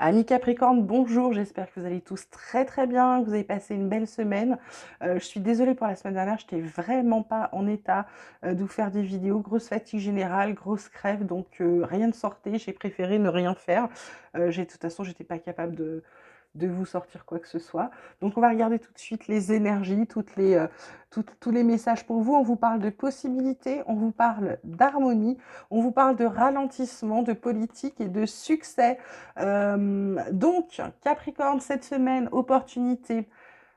Amis Capricorne, bonjour, j'espère que vous allez tous très très bien, que vous avez passé une belle semaine. Je suis désolée pour la semaine dernière, je n'étais vraiment pas en état de vous faire des vidéos. Grosse fatigue générale, grosse crève, donc rien ne sortait, j'ai préféré ne rien faire. De toute façon, j'étais pas capable de vous sortir quoi que ce soit. Donc on va regarder tout de suite les énergies, tous les messages pour vous. On vous parle de possibilités, on vous parle d'harmonie, on vous parle de ralentissement, de politique et de succès. Donc Capricorne, cette semaine, opportunité.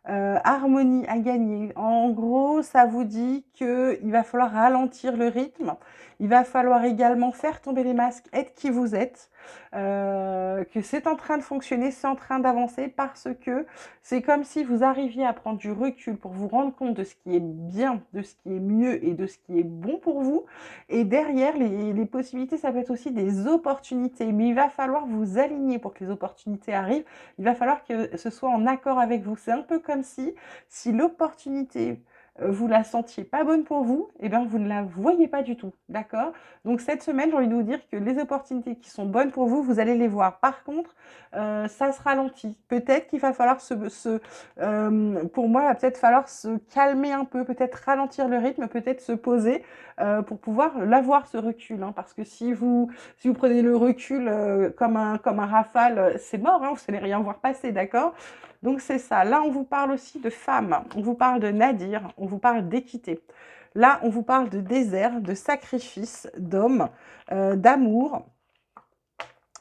Harmonie à gagner. En gros, ça vous dit qu'il va falloir ralentir le rythme. Il va falloir également faire tomber les masques, être qui vous êtes. Que c'est en train de fonctionner, c'est en train d'avancer parce que c'est comme si vous arriviez à prendre du recul pour vous rendre compte de ce qui est bien, de ce qui est mieux et de ce qui est bon pour vous. Et derrière, les possibilités, ça peut être aussi des opportunités. Mais il va falloir vous aligner pour que les opportunités arrivent. Il va falloir que ce soit en accord avec vous. C'est un peu comme si l'opportunité, vous la sentiez pas bonne pour vous, et bien vous ne la voyez pas du tout, d'accord? Donc cette semaine, j'ai envie de vous dire que les opportunités qui sont bonnes pour vous, vous allez les voir. Par contre, ça se ralentit. Peut-être qu'il va falloir pour moi, il va peut-être falloir se calmer un peu, peut-être ralentir le rythme, peut-être se poser pour pouvoir l'avoir ce recul, hein, parce que si vous prenez le recul comme un rafale, c'est mort, hein, vous n'allez rien voir passer, d'accord? Donc c'est ça. Là, on vous parle aussi de femmes, on vous parle de nadir, on vous parle d'équité. Là, on vous parle de désert, de sacrifice, d'hommes, d'amour.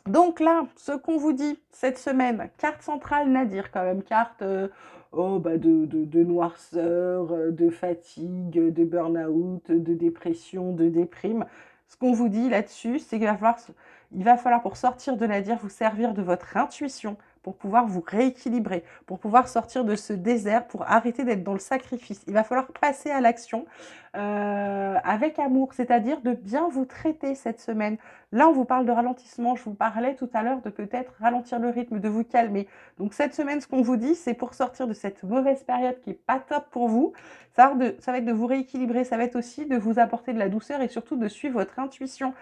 Donc là, ce qu'on vous dit cette semaine, carte centrale nadir quand même, carte de noirceur, de fatigue, de burn-out, de dépression, de déprime. Ce qu'on vous dit là-dessus, c'est il va falloir pour sortir de nadir vous servir de votre intuition pour pouvoir vous rééquilibrer, pour pouvoir sortir de ce désert, pour arrêter d'être dans le sacrifice. Il va falloir passer à l'action avec amour, c'est-à-dire de bien vous traiter cette semaine. Là, on vous parle de ralentissement. Je vous parlais tout à l'heure de peut-être ralentir le rythme, de vous calmer. Donc cette semaine, ce qu'on vous dit, c'est pour sortir de cette mauvaise période qui n'est pas top pour vous, ça va être de vous rééquilibrer, ça va être aussi de vous apporter de la douceur et surtout de suivre votre intuition.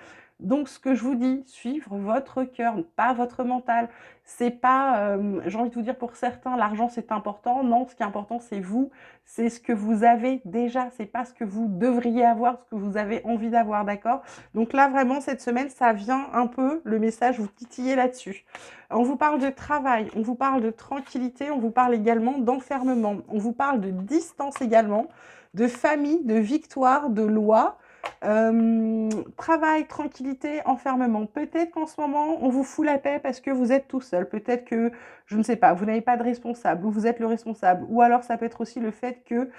Donc ce que je vous dis, suivre votre cœur, pas votre mental. C'est pas, j'ai envie de vous dire pour certains, l'argent c'est important. Non, ce qui est important, c'est vous, c'est ce que vous avez déjà. C'est pas ce que vous devriez avoir, ce que vous avez envie d'avoir, d'accord? Donc là, vraiment, cette semaine, ça vient un peu, le message, vous titiller là-dessus. On vous parle de travail, on vous parle de tranquillité, on vous parle également d'enfermement, on vous parle de distance également, de famille, de victoire, de loi. Travail, tranquillité, enfermement. Peut-être qu'en ce moment, on vous fout la paix parce que vous êtes tout seul. Peut-être que, je ne sais pas, vous n'avez pas de responsable ou vous êtes le responsable. Ou alors, ça peut être aussi le fait que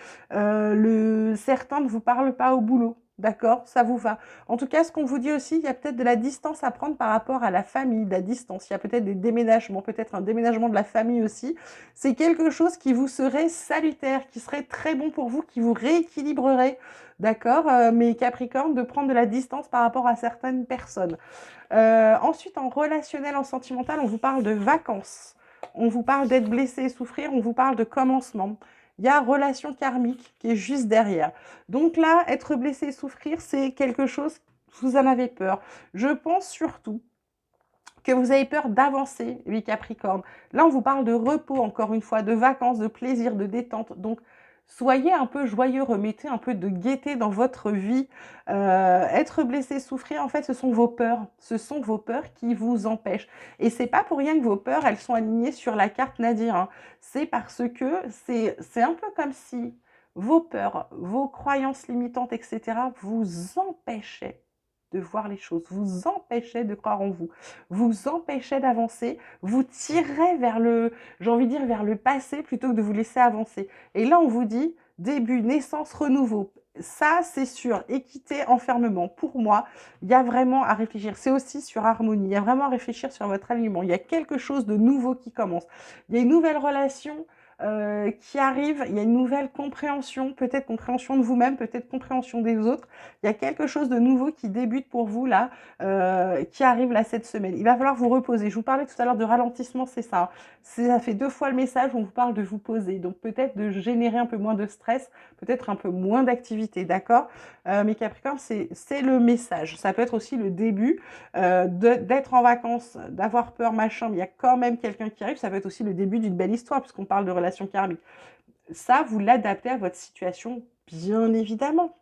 certains ne vous parlent pas au boulot. D'accord, ça vous va. En tout cas, ce qu'on vous dit aussi, il y a peut-être de la distance à prendre par rapport à la famille, de la distance. Il y a peut-être des déménagements, peut-être un déménagement de la famille aussi. C'est quelque chose qui vous serait salutaire, qui serait très bon pour vous, qui vous rééquilibrerait. D'accord, mais Capricorne, de prendre de la distance par rapport à certaines personnes. Ensuite, en relationnel, en sentimental, on vous parle de vacances. On vous parle d'être blessé et souffrir, on vous parle de commencement. Il y a relation karmique qui est juste derrière. Donc là, être blessé et souffrir, c'est quelque chose, vous en avez peur. Je pense surtout que vous avez peur d'avancer, les Capricornes. Là, on vous parle de repos, encore une fois, de vacances, de plaisir, de détente. Donc, soyez un peu joyeux, remettez un peu de gaieté dans votre vie. Être blessé, souffrir, en fait, ce sont vos peurs. Ce sont vos peurs qui vous empêchent. Et c'est pas pour rien que vos peurs, elles sont alignées sur la carte Nadir, hein. C'est parce que c'est un peu comme si vos peurs, vos croyances limitantes, etc., vous empêchaient de voir les choses, vous empêchaient de croire en vous empêchaient d'avancer, vous tirez vers j'ai envie de dire, vers le passé plutôt que de vous laisser avancer. Et là, on vous dit, début, naissance, renouveau. Ça, c'est sûr. Équité, enfermement. Pour moi, il y a vraiment à réfléchir. C'est aussi sur harmonie. Il y a vraiment à réfléchir sur votre alignement. Il y a quelque chose de nouveau qui commence. Il y a une nouvelle relation qui arrive. Il y a une nouvelle compréhension, peut-être compréhension de vous-même, peut-être compréhension des autres. Il y a quelque chose de nouveau qui débute pour vous là, qui arrive là cette semaine. Il va falloir vous reposer. Je vous parlais tout à l'heure de ralentissement, c'est ça, hein. Ça fait 2 fois le message où on vous parle de vous poser. Donc peut-être de générer un peu moins de stress, peut-être un peu moins d'activité, d'accord? Mes Capricornes, c'est le message. Ça peut être aussi le début d'être en vacances, d'avoir peur, machin, mais il y a quand même quelqu'un qui arrive. Ça peut être aussi le début d'une belle histoire, puisqu'on parle de relations karmiques. Ça, vous l'adaptez à votre situation, bien évidemment.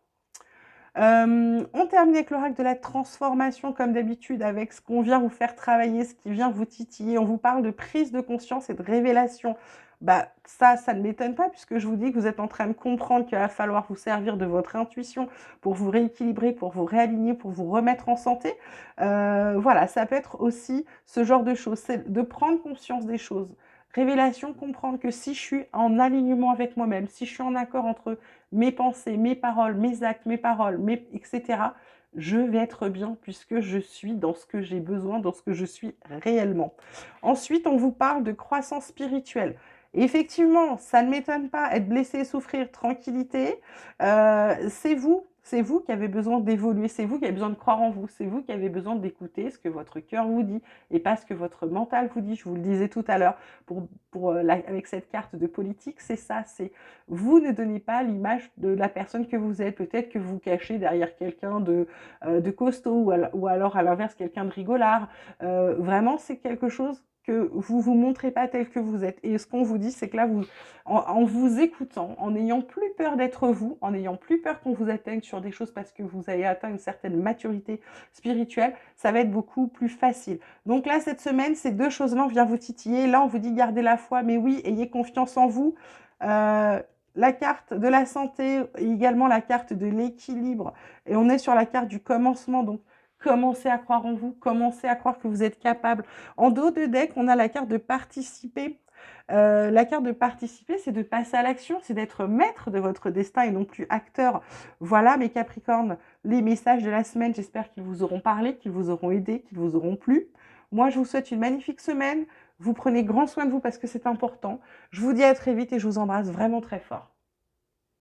On termine avec l'oracle de la transformation, comme d'habitude, avec ce qu'on vient vous faire travailler, ce qui vient vous titiller. On vous parle de prise de conscience et de révélation. Bah, ça ne m'étonne pas, puisque je vous dis que vous êtes en train de comprendre qu'il va falloir vous servir de votre intuition pour vous rééquilibrer, pour vous réaligner, pour vous remettre en santé. Voilà, ça peut être aussi ce genre de choses, c'est de prendre conscience des choses. Révélation, comprendre que si je suis en alignement avec moi-même, si je suis en accord entre mes pensées, mes paroles, mes actes, mes paroles, etc., je vais être bien puisque je suis dans ce que j'ai besoin, dans ce que je suis réellement. Ensuite, on vous parle de croissance spirituelle. Effectivement, ça ne m'étonne pas, être blessé, souffrir, tranquillité, c'est vous qui avez besoin d'évoluer, c'est vous qui avez besoin de croire en vous, c'est vous qui avez besoin d'écouter ce que votre cœur vous dit et pas ce que votre mental vous dit. Je vous le disais tout à l'heure, avec cette carte de politique, c'est ça, c'est vous ne donnez pas l'image de la personne que vous êtes. Peut-être que vous cachez derrière quelqu'un de costaud ou alors à l'inverse quelqu'un de rigolard. Vraiment, c'est quelque chose que vous vous montrez pas tel que vous êtes. Et ce qu'on vous dit, c'est que là, en vous écoutant, en n'ayant plus peur d'être vous, en n'ayant plus peur qu'on vous atteigne sur des choses parce que vous avez atteint une certaine maturité spirituelle, ça va être beaucoup plus facile. Donc là, cette semaine, ces deux choses-là, on vient vous titiller. Là, on vous dit gardez la foi, mais oui, ayez confiance en vous. La carte de la santé, et également la carte de l'équilibre. Et on est sur la carte du commencement, donc commencez à croire en vous, commencez à croire que vous êtes capable. En dos de deck, on a la carte de participer. La carte de participer, c'est de passer à l'action, c'est d'être maître de votre destin et non plus acteur. Voilà, mes Capricornes, les messages de la semaine. J'espère qu'ils vous auront parlé, qu'ils vous auront aidé, qu'ils vous auront plu. Moi, je vous souhaite une magnifique semaine. Vous prenez grand soin de vous parce que c'est important. Je vous dis à très vite et je vous embrasse vraiment très fort.